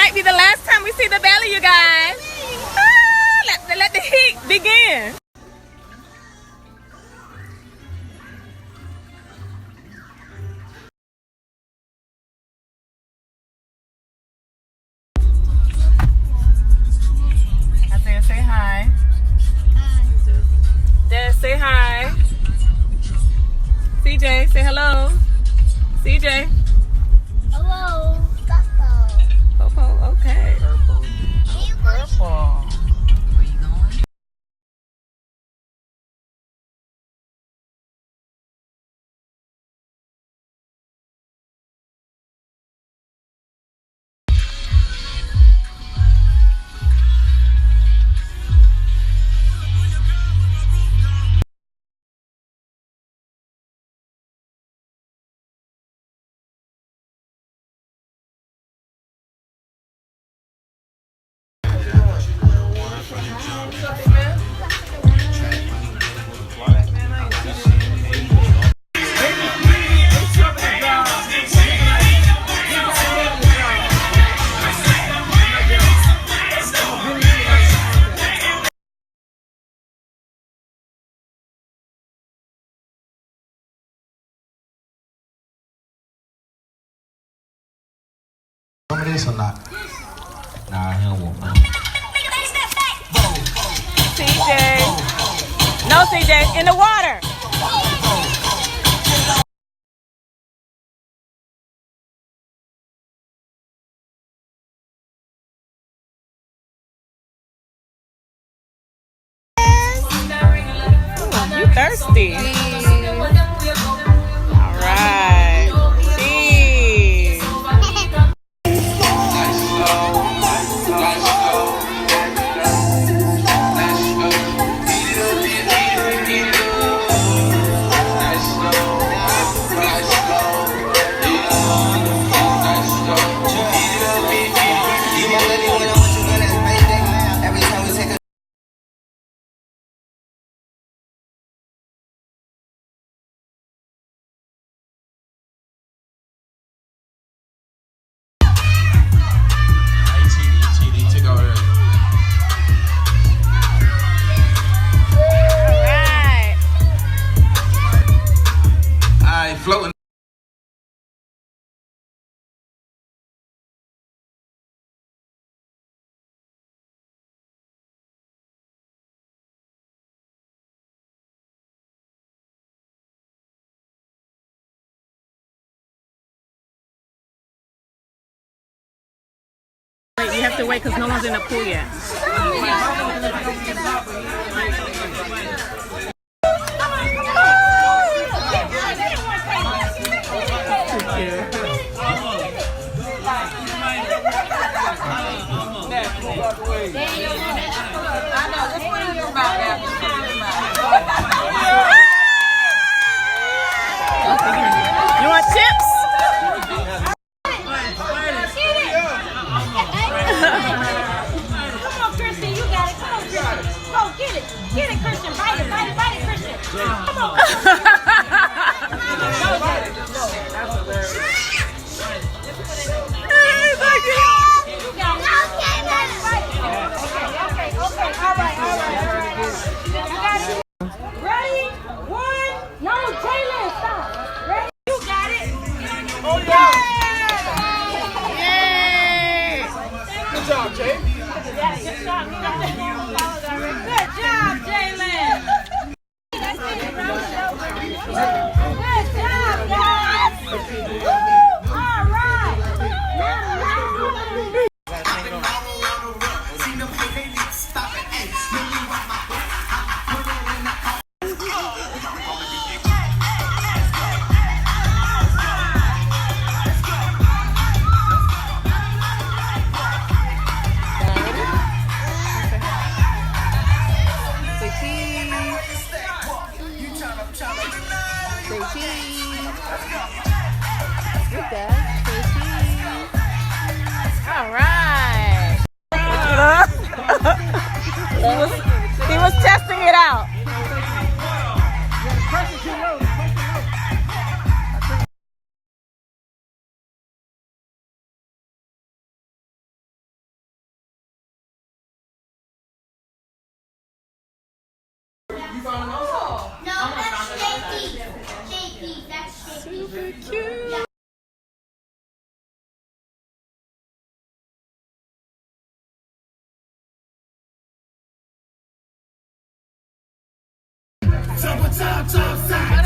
might be the last time we see the belly, you guys. Let the heat begin. Isaiah, say hi. Dad, say hi. CJ, say hello. CJ. Hello. Popo, okay. Purple. Purple. Where you going? Remember this or not? Nah, he don't want none. CJ. No, CJ, in the water. Ooh, you thirsty. All right. Cheese. Floating. Wait, you have to wait because no one's in the pool yet. You want chips? Come on, Christian, you got it. Come on, Christian. Go, get it. Get it, Christian. Bite it, Christian. Come on. Okay. All right. You got it. Ready? One. No, Jalen, stop. Ready? You got it. Oh, yeah. Yay! Good job, Jay. Good job, Jalen. Good job, guys. All right. All right. He was testing it out. Top, top, top, side.